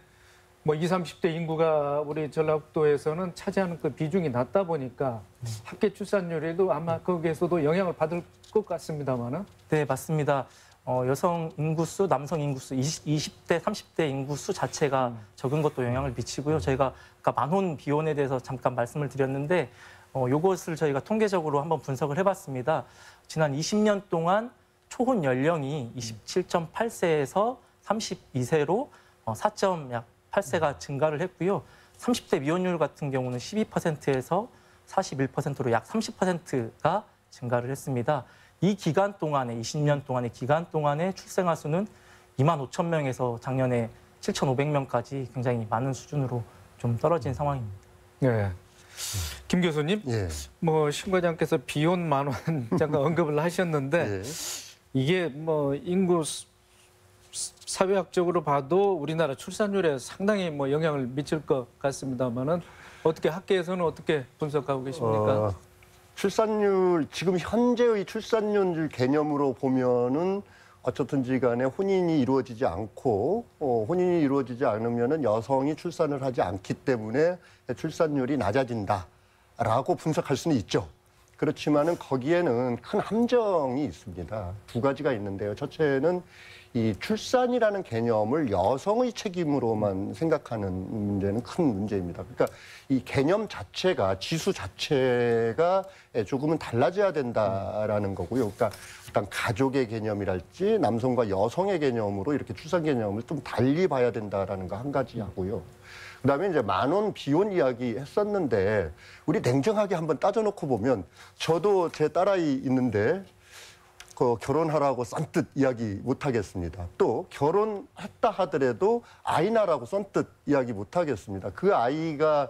뭐 20, 30대 인구가 우리 전라북도에서는 차지하는 그 비중이 낮다 보니까 합계 출산율에도 아마 거기에서도 영향을 받을 것 같습니다만은. 네, 맞습니다. 여성 인구수, 남성 인구수, 20대, 30대 인구수 자체가 적은 것도 영향을 미치고요. 저희가 아까 만혼, 비혼에 대해서 잠깐 말씀을 드렸는데 이것을 저희가 통계적으로 한번 분석을 해봤습니다. 지난 20년 동안 초혼 연령이 27.8세에서 32세로 4.8세가 증가를 했고요. 30대 미혼율 같은 경우는 12%에서 41%로 약 30%가 증가를 했습니다. 이 기간 동안에 20년 동안의 기간 동안에 출생아 수는 2만 5천 명에서 작년에 7,500명까지 굉장히 많은 수준으로 좀 떨어진 상황입니다. 네. 김 교수님, 예. 뭐 신 과장께서 비혼 만원 잠깐 언급을 하셨는데 예. 이게 뭐 인구 사회학적으로 봐도 우리나라 출산율에 상당히 뭐 영향을 미칠 것 같습니다만은 어떻게 학계에서는 어떻게 분석하고 계십니까? 출산율 지금 현재의 출산율 개념으로 보면은 어쨌든지 간에 혼인이 이루어지지 않고 혼인이 이루어지지 않으면은 여성이 출산을 하지 않기 때문에 출산율이 낮아진다라고 분석할 수는 있죠. 그렇지만은 거기에는 큰 함정이 있습니다. 두 가지가 있는데요. 첫째는 이 출산이라는 개념을 여성의 책임으로만 생각하는 문제는 큰 문제입니다. 그러니까 이 개념 자체가 지수 자체가 조금은 달라져야 된다라는 거고요. 그러니까 일단 가족의 개념이랄지 남성과 여성의 개념으로 이렇게 출산 개념을 좀 달리 봐야 된다라는 거 한 가지 하고요. 그다음에 이제 만혼 비혼 이야기 했었는데 우리 냉정하게 한번 따져놓고 보면 저도 제 딸아이 있는데 결혼하라고 썬뜻 이야기 못 하겠습니다. 또 결혼했다 하더라도 아이 낳으라고 썬뜻 이야기 못 하겠습니다. 그 아이가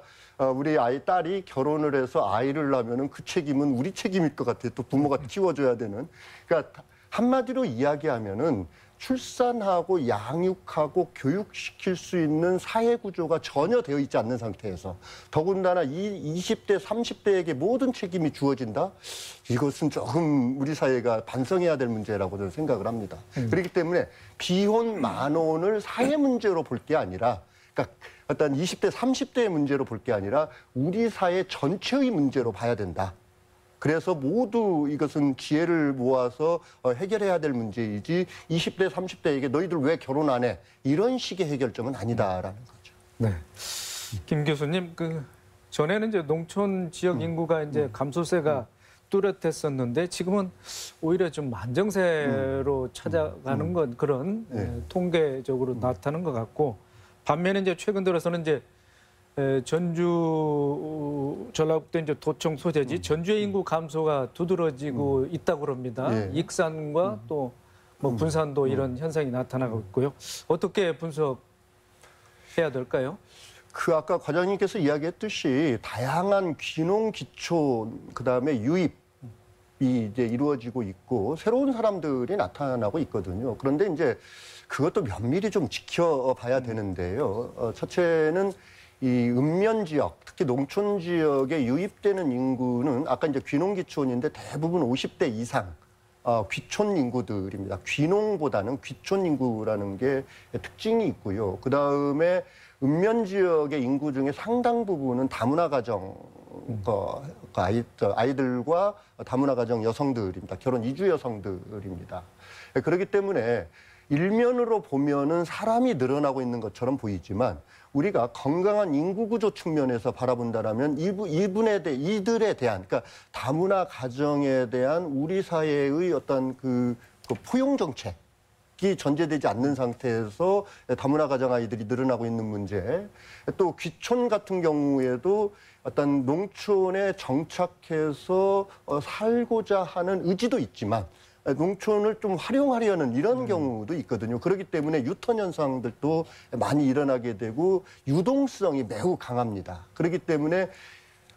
우리 딸이 결혼을 해서 아이를 낳으면은 그 책임은 우리 책임일 것 같아요. 또 부모가 키워줘야 되는. 그러니까 한마디로 이야기하면은 출산하고 양육하고 교육시킬 수 있는 사회 구조가 전혀 되어 있지 않는 상태에서 더군다나 이 20대, 30대에게 모든 책임이 주어진다? 이것은 조금 우리 사회가 반성해야 될 문제라고 저는 생각을 합니다. 그렇기 때문에 비혼 만혼을 사회 문제로 볼 게 아니라 그러니까 어떤 20대, 30대의 문제로 볼 게 아니라 우리 사회 전체의 문제로 봐야 된다. 그래서 모두 이것은 지혜를 모아서 해결해야 될 문제이지 20대, 30대에게 너희들 왜 결혼 안 해? 이런 식의 해결점은 아니다라는 거죠. 네. 김 교수님, 전에는 이제 농촌 지역 인구가 이제 감소세가 뚜렷했었는데 지금은 오히려 좀 안정세로 찾아가는 건 그런 통계적으로 나타나는 것 같고 반면에 이제 최근 들어서는 이제 전주 전라북도 이제 도청 소재지 전주의 인구 감소가 두드러지고 있다고 그럽니다. 익산과 또 뭐 군산도 이런 현상이 나타나고 있고요. 어떻게 분석해야 될까요? 아까 과장님께서 이야기했듯이 다양한 귀농, 기촌, 그다음에 유입이 이제 이루어지고 있고 새로운 사람들이 나타나고 있거든요. 그런데 이제 그것도 면밀히 좀 지켜봐야 되는데요. 첫째는 이 읍면 지역, 특히 농촌 지역에 유입되는 인구는 아까 이제 귀농귀촌인데 대부분 50대 이상 귀촌 인구들입니다. 귀농보다는 귀촌 인구라는 게 특징이 있고요. 그 다음에 읍면 지역의 인구 중에 상당 부분은 다문화 가정 아이들과 다문화 가정 여성들입니다. 결혼 이주 여성들입니다. 그렇기 때문에 일면으로 보면은 사람이 늘어나고 있는 것처럼 보이지만 우리가 건강한 인구 구조 측면에서 바라본다라면 이들에 대한 그러니까 다문화 가정에 대한 우리 사회의 어떤 그 포용 정책이 전제되지 않는 상태에서 다문화 가정 아이들이 늘어나고 있는 문제, 또 귀촌 같은 경우에도 어떤 농촌에 정착해서 살고자 하는 의지도 있지만 농촌을 좀 활용하려는 이런 경우도 있거든요. 그렇기 때문에 유턴 현상들도 많이 일어나게 되고 유동성이 매우 강합니다. 그렇기 때문에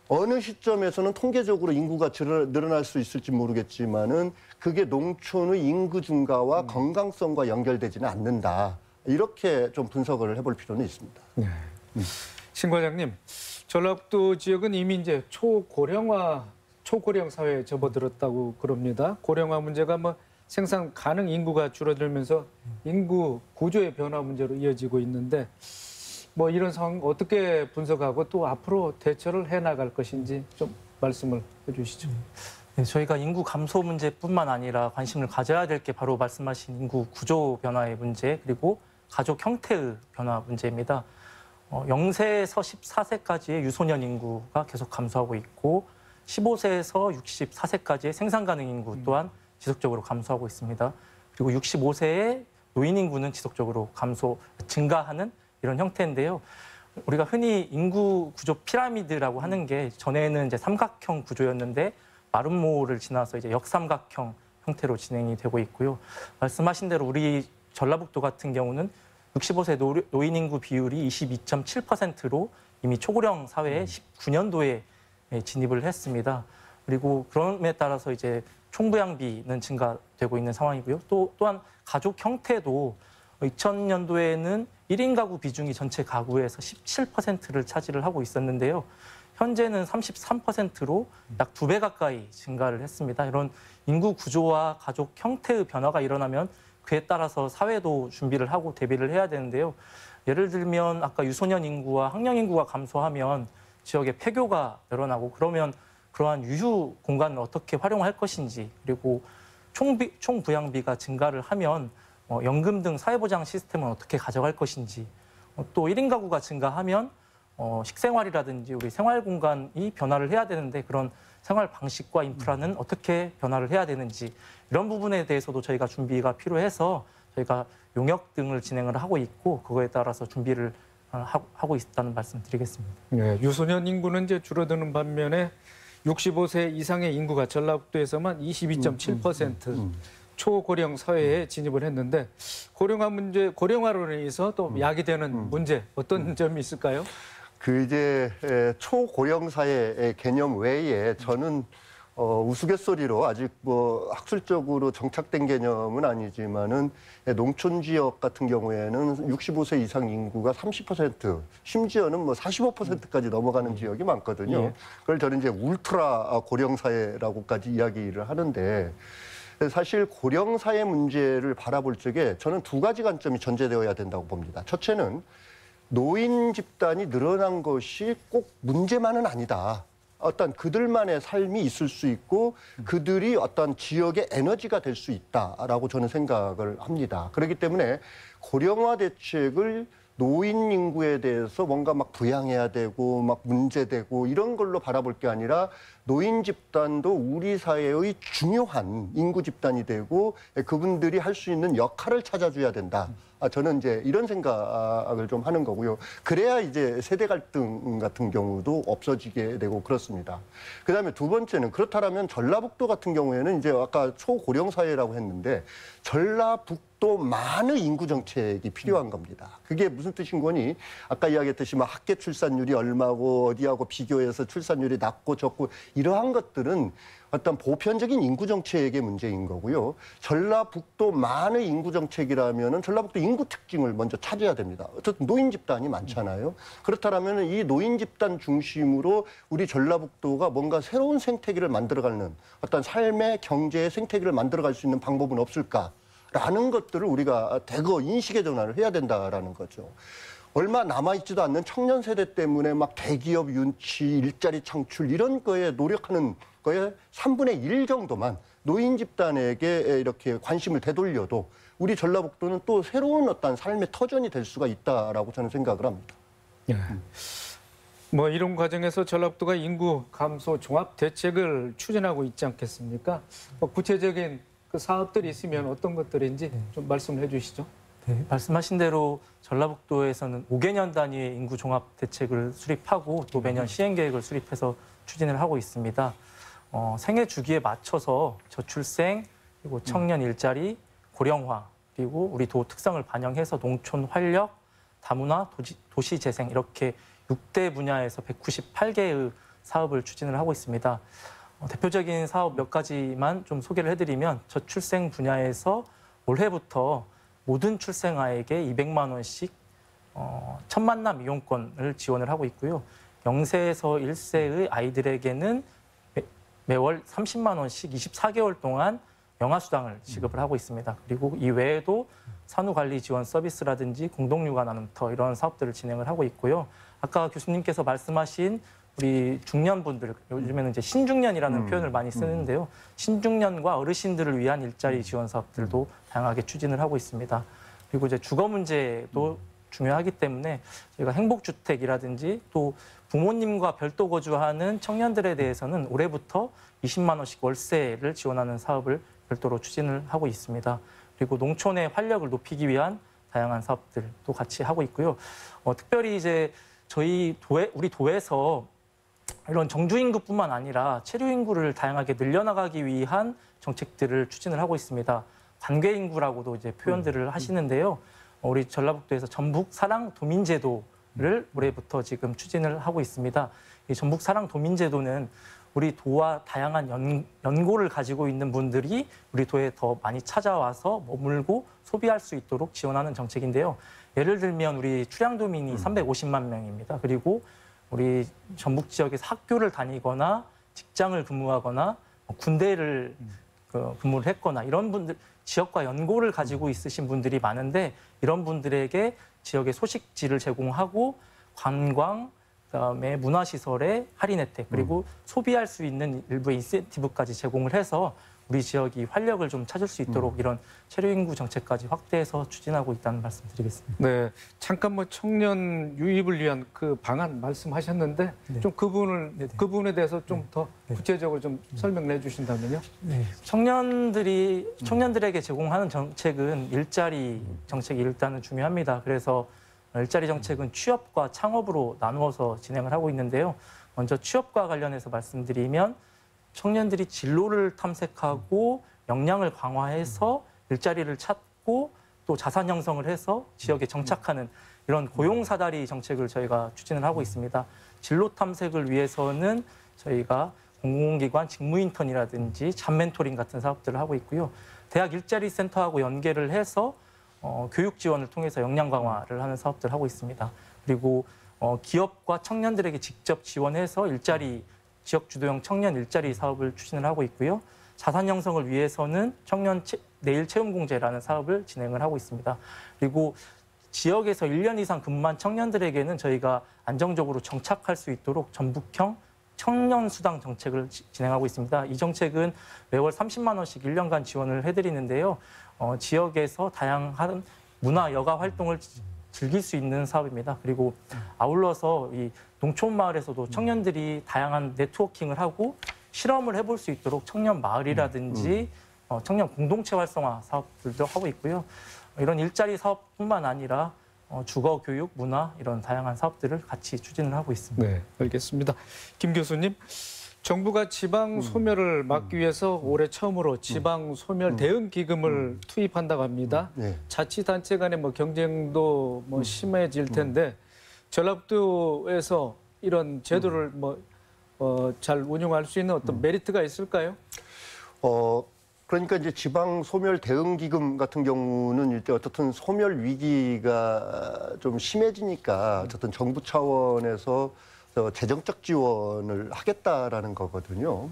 어느 시점에서는 통계적으로 인구가 늘어날 수 있을지 모르겠지만은 그게 농촌의 인구 증가와 건강성과 연결되지는 않는다. 이렇게 좀 분석을 해볼 필요는 있습니다. 네. 신 과장님, 전라북도 지역은 이미 이제 초고령 사회에 접어들었다고 그럽니다. 고령화 문제가 뭐 생산 가능 인구가 줄어들면서 인구 구조의 변화 문제로 이어지고 있는데 뭐 이런 상황 어떻게 분석하고 또 앞으로 대처를 해나갈 것인지 좀 말씀을 해주시죠. 네, 저희가 인구 감소 문제뿐만 아니라 관심을 가져야 될 게 바로 말씀하신 인구 구조 변화의 문제 그리고 가족 형태의 변화 문제입니다. 0세에서 14세까지의 유소년 인구가 계속 감소하고 있고 15세에서 64세까지의 생산 가능 인구 또한 지속적으로 감소하고 있습니다. 그리고 65세의 노인 인구는 지속적으로 증가하는 이런 형태인데요. 우리가 흔히 인구 구조 피라미드라고 하는 게 전에는 이제 삼각형 구조였는데 마름모를 지나서 이제 역삼각형 형태로 진행이 되고 있고요. 말씀하신 대로 우리 전라북도 같은 경우는 65세 노인 인구 비율이 22.7%로 이미 초고령 사회에 19년도에 진입을 했습니다. 그리고 그럼에 따라서 이제 총부양비는 증가되고 있는 상황이고요. 또한 가족 형태도 2000년도에는 1인 가구 비중이 전체 가구에서 17%를 차지를 하고 있었는데요. 현재는 33%로 약 2배 가까이 증가를 했습니다. 이런 인구 구조와 가족 형태의 변화가 일어나면 그에 따라서 사회도 준비를 하고 대비를 해야 되는데요. 예를 들면 아까 유소년 인구와 학령 인구가 감소하면 지역에 폐교가 늘어나고 그러면 그러한 유휴 공간을 어떻게 활용할 것인지 그리고 총부양비가 증가를 하면 연금 등 사회보장 시스템은 어떻게 가져갈 것인지 또 1인 가구가 증가하면 식생활이라든지 우리 생활 공간이 변화를 해야 되는데 그런 생활 방식과 인프라는 어떻게 변화를 해야 되는지 이런 부분에 대해서도 저희가 준비가 필요해서 저희가 용역 등을 진행을 하고 있고 그거에 따라서 준비를 하고 있다는 말씀 드리겠습니다. 네, 유소년 인구는 이제 줄어드는 반면에 65세 이상의 인구가 전라북도에서만 22.7% 초고령 사회에 진입을 했는데 고령화로 인해서 또 야기되는 문제 어떤 점이 있을까요? 이제 초고령 사회의 개념 외에 저는 우스갯소리로 아직 뭐 학술적으로 정착된 개념은 아니지만은 농촌 지역 같은 경우에는 65세 이상 인구가 30%, 심지어는 뭐 45%까지 넘어가는 지역이 많거든요. 예. 그걸 저는 이제 울트라 고령 사회라고까지 이야기를 하는데 사실 고령 사회 문제를 바라볼 적에 저는 두 가지 관점이 전제되어야 된다고 봅니다. 첫째는 노인 집단이 늘어난 것이 꼭 문제만은 아니다. 어떤 그들만의 삶이 있을 수 있고 그들이 어떤 지역의 에너지가 될 수 있다라고 저는 생각을 합니다. 그렇기 때문에 고령화 대책을 노인 인구에 대해서 뭔가 막 부양해야 되고 막 문제되고 이런 걸로 바라볼 게 아니라 노인 집단도 우리 사회의 중요한 인구 집단이 되고 그분들이 할 수 있는 역할을 찾아줘야 된다. 저는 이제 이런 생각을 좀 하는 거고요. 그래야 이제 세대 갈등 같은 경우도 없어지게 되고 그렇습니다. 그다음에 두 번째는 그렇다면 전라북도 같은 경우에는 이제 아까 초고령 사회라고 했는데 전라북도 많은 인구 정책이 필요한 겁니다. 그게 무슨 뜻인 거니? 아까 이야기했듯이 막 학계 출산율이 얼마고 어디하고 비교해서 출산율이 낮고 적고 이러한 것들은 어떤 보편적인 인구 정책의 문제인 거고요. 전라북도 많은 인구 정책이라면은 전라북도 인구 특징을 먼저 찾아야 됩니다. 어쨌든 노인 집단이 많잖아요. 그렇다면 이 노인 집단 중심으로 우리 전라북도가 뭔가 새로운 생태계를 만들어가는 어떤 삶의 경제의 생태계를 만들어갈 수 있는 방법은 없을까라는 것들을 우리가 대거 인식의 전환을 해야 된다라는 거죠. 얼마 남아있지도 않는 청년 세대 때문에 막 대기업 윤치, 일자리 창출 이런 거에 노력하는 거에 3분의 1 정도만 노인 집단에게 이렇게 관심을 되돌려도 우리 전라북도는 또 새로운 어떤 삶의 터전이 될 수가 있다라고 저는 생각을 합니다. 예. 뭐 이런 과정에서 전라북도가 인구 감소 종합 대책을 추진하고 있지 않겠습니까? 뭐 구체적인 그 사업들이 있으면 어떤 것들인지 좀 말씀을 해주시죠. 네, 말씀하신 대로 전라북도에서는 5개년 단위의 인구 종합 대책을 수립하고 또 매년 시행 계획을 수립해서 추진을 하고 있습니다. 생애 주기에 맞춰서 저출생 그리고 청년 일자리, 고령화 그리고 우리 도 특성을 반영해서 농촌 활력, 다문화, 도시 재생 이렇게 6대 분야에서 198개의 사업을 추진을 하고 있습니다. 대표적인 사업 몇 가지만 좀 소개를 해드리면 저출생 분야에서 올해부터 모든 출생아에게 200만 원씩 첫 만남 이용권을 지원을 하고 있고요. 0세에서 1세의 아이들에게는 매월 30만 원씩 24개월 동안 영아수당을 지급을 하고 있습니다. 그리고 이 외에도 산후관리 지원 서비스라든지 공동육아 나눔터 이런 사업들을 진행을 하고 있고요. 아까 교수님께서 말씀하신 우리 중년분들, 요즘에는 이제 신중년이라는 표현을 많이 쓰는데요. 신중년과 어르신들을 위한 일자리 지원 사업들도 다양하게 추진을 하고 있습니다. 그리고 이제 주거 문제도 중요하기 때문에 저희가 행복주택이라든지 또 부모님과 별도 거주하는 청년들에 대해서는 올해부터 20만 원씩 월세를 지원하는 사업을 별도로 추진을 하고 있습니다. 그리고 농촌의 활력을 높이기 위한 다양한 사업들도 같이 하고 있고요. 특별히 이제 우리 도에서 이런 정주 인구뿐만 아니라 체류 인구를 다양하게 늘려나가기 위한 정책들을 추진을 하고 있습니다. 관계 인구라고도 이제 표현들을 하시는데요. 우리 전라북도에서 전북 사랑 도민제도를 올해부터 지금 추진을 하고 있습니다. 이 전북 사랑 도민제도는 우리 도와 다양한 연고를 가지고 있는 분들이 우리 도에 더 많이 찾아와서 머물고 소비할 수 있도록 지원하는 정책인데요. 예를 들면 우리 출향도민이 350만 명입니다. 그리고 우리 전북 지역에서 학교를 다니거나 직장을 근무하거나 군대를 근무를 했거나 이런 분들 지역과 연고를 가지고 있으신 분들이 많은데 이런 분들에게 지역의 소식지를 제공하고 관광, 그다음에 문화시설의 할인 혜택 그리고 소비할 수 있는 일부의 인센티브까지 제공을 해서 우리 지역이 활력을 좀 찾을 수 있도록 이런 체류 인구 정책까지 확대해서 추진하고 있다는 말씀드리겠습니다. 네, 잠깐 뭐 청년 유입을 위한 그 방안 말씀하셨는데 네. 좀 그 부분에 대해서 좀 더 네. 구체적으로 좀 설명을 해주신다면요. 네. 청년들에게 제공하는 정책은 일자리 정책이 일단은 중요합니다. 그래서 일자리 정책은 취업과 창업으로 나누어서 진행을 하고 있는데요. 먼저 취업과 관련해서 말씀드리면 청년들이 진로를 탐색하고 역량을 강화해서 일자리를 찾고 또 자산 형성을 해서 지역에 정착하는 이런 고용 사다리 정책을 저희가 추진을 하고 있습니다. 진로 탐색을 위해서는 저희가 공공기관 직무인턴이라든지 잡멘토링 같은 사업들을 하고 있고요. 대학 일자리 센터하고 연계를 해서 교육 지원을 통해서 역량 강화를 하는 사업들을 하고 있습니다. 그리고 기업과 청년들에게 직접 지원해서 지역 주도형 청년 일자리 사업을 추진을 하고 있고요. 자산 형성을 위해서는 청년 내일 채용 공제라는 사업을 진행을 하고 있습니다. 그리고 지역에서 1년 이상 근무한 청년들에게는 저희가 안정적으로 정착할 수 있도록 전북형 청년 수당 정책을 진행하고 있습니다. 이 정책은 매월 30만 원씩 1년간 지원을 해드리는데요. 지역에서 다양한 문화 여가 활동을 즐길 수 있는 사업입니다. 그리고 아울러서 이 농촌 마을에서도 청년들이 다양한 네트워킹을 하고 실험을 해볼 수 있도록 청년 마을이라든지 청년 공동체 활성화 사업들도 하고 있고요. 이런 일자리 사업뿐만 아니라 주거, 교육, 문화 이런 다양한 사업들을 같이 추진을 하고 있습니다. 네, 알겠습니다. 김 교수님, 정부가 지방 소멸을 막기 위해서 올해 처음으로 지방 소멸 대응 기금을 투입한다고 합니다. 네. 자치단체 간의 경쟁도 심해질 텐데 전라북도에서 이런 제도를 잘 운영할 수 있는 어떤 메리트가 있을까요? 그러니까 이제 지방 소멸 대응 기금 같은 경우는 일단 어떻든 소멸 위기가 좀 심해지니까 어쨌든 정부 차원에서 재정적 지원을 하겠다라는 거거든요.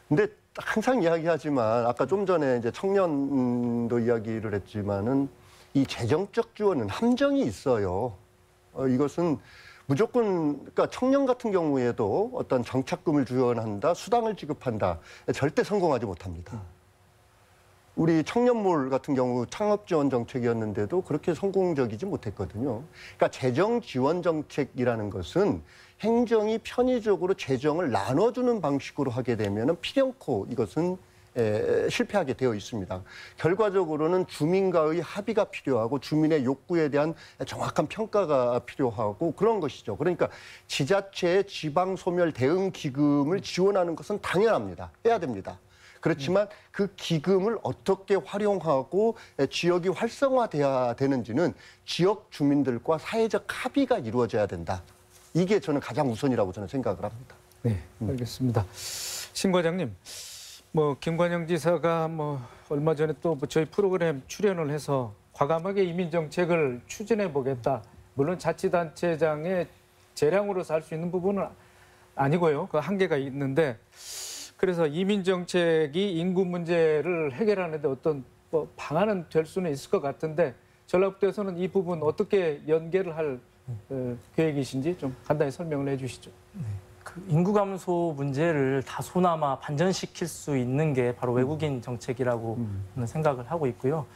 근데 항상 이야기하지만 아까 좀 전에 이제 청년도 이야기를 했지만은 이 재정적 지원은 함정이 있어요. 이것은 무조건 그러니까 청년 같은 경우에도 어떤 정착금을 지원한다, 수당을 지급한다, 절대 성공하지 못합니다. 우리 청년몰 같은 경우 창업 지원 정책이었는데도 그렇게 성공적이지 못했거든요. 그러니까 재정 지원 정책이라는 것은 행정이 편의적으로 재정을 나눠주는 방식으로 하게 되면 필연코 이것은 실패하게 되어 있습니다. 결과적으로는 주민과의 합의가 필요하고 주민의 욕구에 대한 정확한 평가가 필요하고 그런 것이죠. 그러니까 지자체의 지방소멸 대응 기금을 지원하는 것은 당연합니다. 해야 됩니다. 그렇지만 그 기금을 어떻게 활용하고 지역이 활성화돼야 되는지는 지역 주민들과 사회적 합의가 이루어져야 된다. 이게 저는 가장 우선이라고 저는 생각을 합니다. 네, 알겠습니다. 신 과장님, 김관영 지사가 얼마 전에 또 저희 프로그램 출연을 해서 과감하게 이민 정책을 추진해 보겠다. 물론 자치단체장의 재량으로 살 수 있는 부분은 아니고요. 그 한계가 있는데. 그래서 이민 정책이 인구 문제를 해결하는 데 어떤 방안은 될 수는 있을 것 같은데 전라북도에서는 이 부분 어떻게 연계를 할 계획이신지 좀 간단히 설명을 해 주시죠. 네. 그 인구 감소 문제를 다소나마 반전시킬 수 있는 게 바로 외국인 정책이라고 저는 생각을 하고 있고요.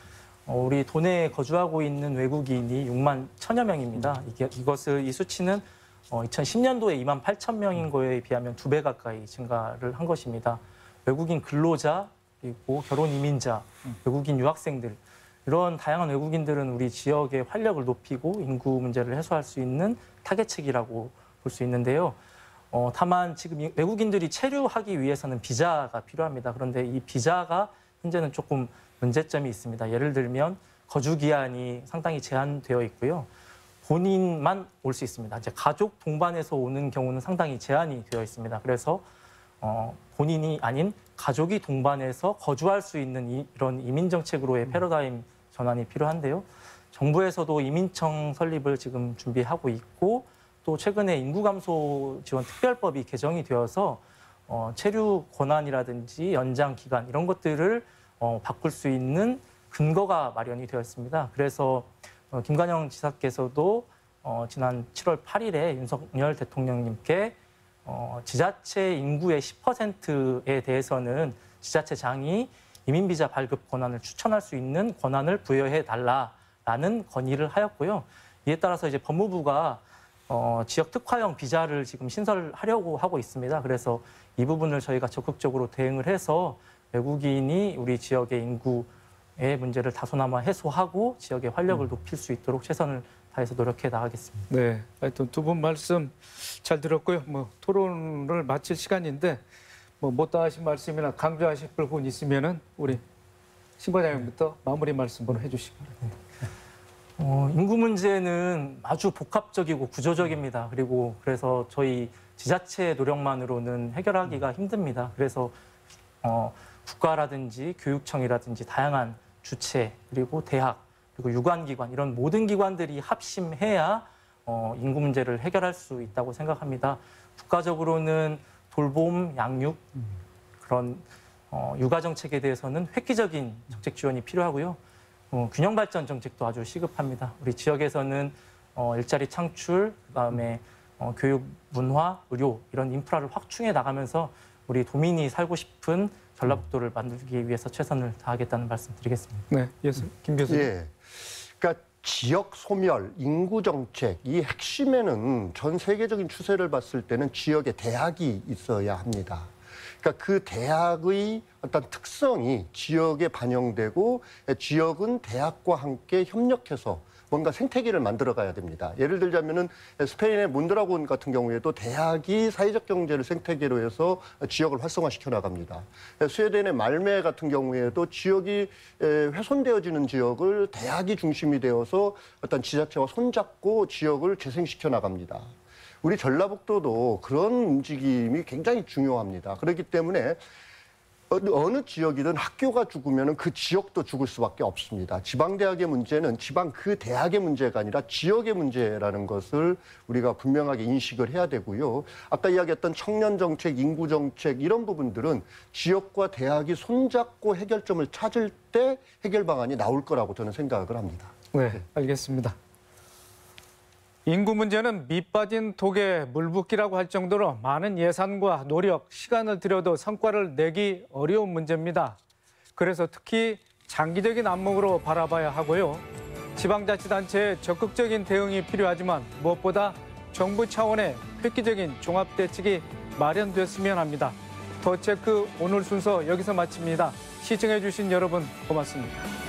우리 도내에 거주하고 있는 외국인이 6만 1천여 명입니다. 이 수치는 2010년도에 2만 8천 명인 거에 비하면 2배 가까이 증가를 한 것입니다. 외국인 근로자, 그리고 결혼 이민자, 외국인 유학생들 이런 다양한 외국인들은 우리 지역의 활력을 높이고 인구 문제를 해소할 수 있는 타겟책이라고 볼 수 있는데요. 다만 지금 외국인들이 체류하기 위해서는 비자가 필요합니다. 그런데 이 비자가 현재는 조금 문제점이 있습니다. 예를 들면 거주 기한이 상당히 제한되어 있고요. 본인만 올 수 있습니다. 이제 가족 동반해서 오는 경우는 상당히 제한이 되어 있습니다. 그래서 본인이 아닌 가족이 동반해서 거주할 수 있는 이런 이민 정책으로의 패러다임 전환이 필요한데요. 정부에서도 이민청 설립을 지금 준비하고 있고 또 최근에 인구 감소 지원 특별법이 개정이 되어서 체류 권한이라든지 연장 기간 이런 것들을 바꿀 수 있는 근거가 마련이 되었습니다. 그래서 김관영 지사께서도 지난 7월 8일에 윤석열 대통령님께 지자체 인구의 10%에 대해서는 지자체장이 이민비자 발급 권한을 추천할 수 있는 권한을 부여해 달라라는 건의를 하였고요. 이에 따라서 이제 법무부가 지역 특화형 비자를 지금 신설하려고 하고 있습니다. 그래서 이 부분을 저희가 적극적으로 대응을 해서 외국인이 우리 지역의 인구의 문제를 다소나마 해소하고 지역의 활력을 높일 수 있도록 최선을 다해서 노력해 나가겠습니다. 네, 하여튼 두 분 말씀 잘 들었고요. 토론을 마칠 시간인데 못다 하신 말씀이나 강조하실 부분 있으면은 우리 신 과장님부터 마무리 말씀 한번 해주시기 바랍니다. 인구 문제는 아주 복합적이고 구조적입니다. 그리고 그래서 저희 지자체의 노력만으로는 해결하기가 힘듭니다. 그래서 국가라든지 교육청이라든지 다양한 주체 그리고 대학 그리고 유관기관 이런 모든 기관들이 합심해야 인구 문제를 해결할 수 있다고 생각합니다. 국가적으로는 돌봄, 양육 그런 육아 정책에 대해서는 획기적인 정책 지원이 필요하고요. 균형 발전 정책도 아주 시급합니다. 우리 지역에서는 일자리 창출, 그다음에 교육, 문화, 의료 이런 인프라를 확충해 나가면서 우리 도민이 살고 싶은 전라북도를 만들기 위해서 최선을 다하겠다는 말씀 드리겠습니다. 네, 김 교수님. 예. 그러니까 지역 소멸, 인구 정책 이 핵심에는 전 세계적인 추세를 봤을 때는 지역에 대학이 있어야 합니다. 그러니까 그 대학의 어떤 특성이 지역에 반영되고 지역은 대학과 함께 협력해서 뭔가 생태계를 만들어 가야 됩니다. 예를 들자면은 스페인의 몬드라곤 같은 경우에도 대학이 사회적 경제를 생태계로 해서 지역을 활성화시켜 나갑니다. 스웨덴의 말메 같은 경우에도 지역이 훼손되어지는 지역을 대학이 중심이 되어서 어떤 지자체와 손잡고 지역을 재생시켜 나갑니다. 우리 전라북도도 그런 움직임이 굉장히 중요합니다. 그렇기 때문에 어느 지역이든 학교가 죽으면 그 지역도 죽을 수밖에 없습니다. 지방대학의 문제는 지방 그 대학의 문제가 아니라 지역의 문제라는 것을 우리가 분명하게 인식을 해야 되고요. 아까 이야기했던 청년정책, 인구정책 이런 부분들은 지역과 대학이 손잡고 해결점을 찾을 때 해결 방안이 나올 거라고 저는 생각을 합니다. 네, 알겠습니다. 인구 문제는 밑 빠진 독에 물 붓기라고 할 정도로 많은 예산과 노력, 시간을 들여도 성과를 내기 어려운 문제입니다. 그래서 특히 장기적인 안목으로 바라봐야 하고요. 지방자치단체의 적극적인 대응이 필요하지만 무엇보다 정부 차원의 획기적인 종합대책이 마련됐으면 합니다. 더 체크 오늘 순서 여기서 마칩니다. 시청해 주신 여러분 고맙습니다.